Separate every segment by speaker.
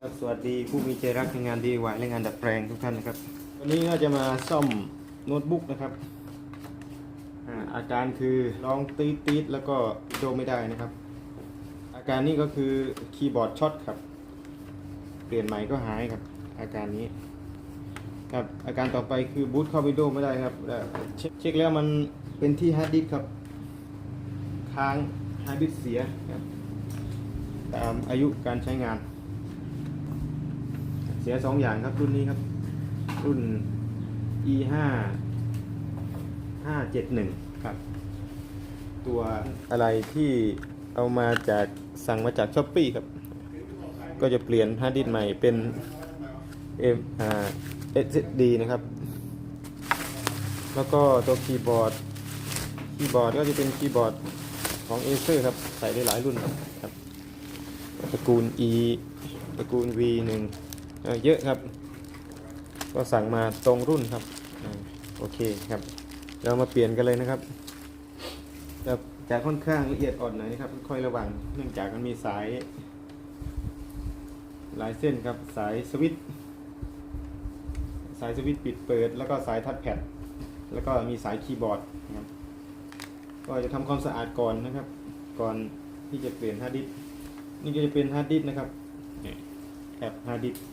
Speaker 1: ครับสวัสดีผู้มีใจรักในงาน DIY และงานดัดแปลงทุกท่านนะครับวันนี้ก็จะมาซ่อมโน้ตบุ๊กนะครับอาการคือร้องตีดแล้วก็โดไม่ได้นะครับอาการนี้ก็คือคีย์บอร์ดช็อตครับเปลี่ยนใหม่ก็หายครับอาการนี้ครับอาการต่อไปคือบูตเข้าวิดีโอไม่ได้ครับเช็คแล้วมันเป็นที่ฮาร์ดดิสก์ครับค้างฮาร์ดดิสก์เสียครับตามอายุการใช้งานเสีย2อย่างครับรุ่นนี้ครับรุ่น E5 571ครับตัวอะไรที่เอามาจากสั่งมาจาก Shopee ครับก็จะเปลี่ยนฮาร์ดดิสก์ใหม่เป็น SSD นะครับแล้วก็ตัวคีย์บอร์ดก็จะเป็นคีย์บอร์ดของ Acer ครับใส่ได้หลายรุ่นครับตระกูล E ตระกูล V1เยอะครับก็สั่งมาตรงรุ่นครับโอเคครับเรามาเปลี่ยนกันเลยนะครับจะค่อนข้างละเอียดอ่อนหน่อยนะครับค่อยระวังเนื่องจากมันมีสายหลายเส้นครับสายสวิตช์ปิดเปิดแล้วก็สายทัชแพดแล้วก็มีสายคีย์บอร์ดนะครับก็จะทำความสะอาดก่อนนะครับก่อนที่จะเปลี่ยนฮาร์ดดิสก์นี่ก็จะเป็นฮาร์ดดิสก์นะครับแอบฮาร์ดดิสก์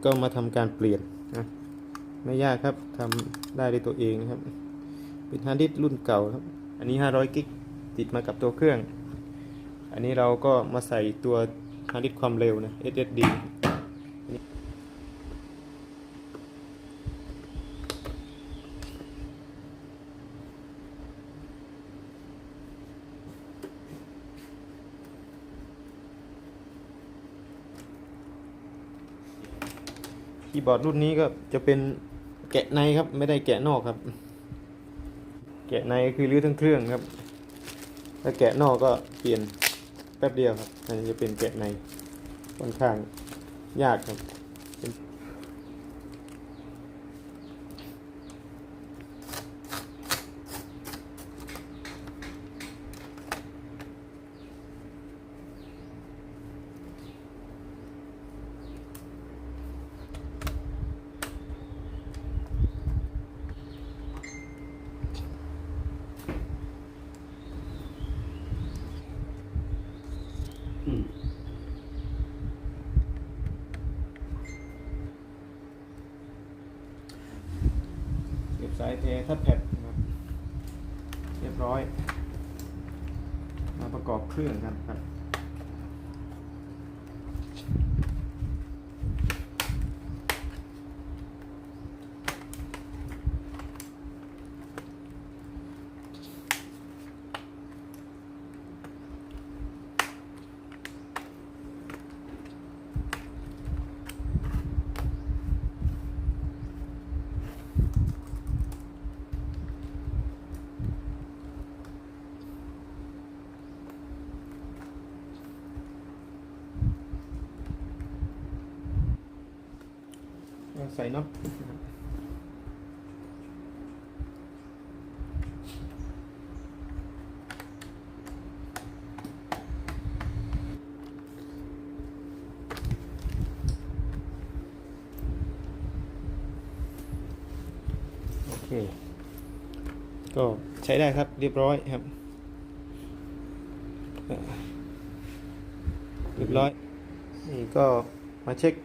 Speaker 1: ก็มาทำการเปลี่ยนนะไม่ยากครับทำได้ด้วยตัวเองนะครับเป็นฮาร์ดดิสก์รุ่นเก่าครับอันนี้500กิกติดมากับตัวเครื่องอันนี้เราก็มาใส่ตัวฮาร์ดดิสก์ความเร็วนะ SSD คีย์บอร์ดรุ่นนี้ก็จะเป็นแกะในครับไม่ได้แกะนอกครับแกะในก็คือรื้อทั้งเครื่องครับถ้าแกะนอกก็เปลี่ยนแป๊บเดียวครับอันนี้จะเป็นแกะในค่อนข้างยากครับเก็บสายเททัชแพดนะครับเรียบร้อยมาประกอบเครื่องครับ ใส่น็อตโอเคก็ใช้ได้ครับเรียบร้อยครับเรียบร้อยนี่ก็มาเช็ค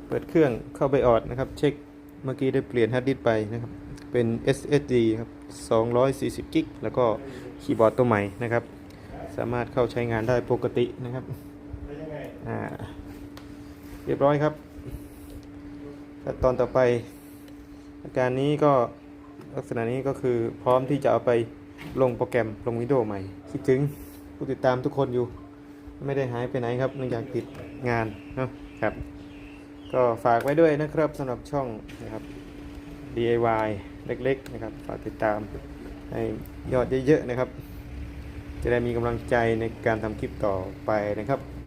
Speaker 1: เปิดเครื่องเข้าไปออดนะครับเช็คเมื่อกี้ได้เปลี่ยนฮาร์ดดิสก์ไปนะครับเป็น SSD ครับ240กิกแล้วก็คีย์บอร์ดตัวใหม่นะครับสามารถเข้าใช้งานได้ปกตินะครับเรียบร้อยครับขั้นตอนต่อไปอาการนี้ก็ลักษณะนี้ก็คือพร้อมที่จะเอาไปลงโปรแกรมลงวิดีโอใหม่คิดถึงผู้ติดตามทุกคนอยู่ไม่ได้หายไปไหนครับเนื่องจากติดงานนะครับก็ฝากไว้ด้วยนะครับสำหรับช่องนะครับ DIY เล็กๆนะครับฝากติดตามให้ยอดเยอะๆนะครับจะได้มีกำลังใจในการทำคลิปต่อไปนะครับ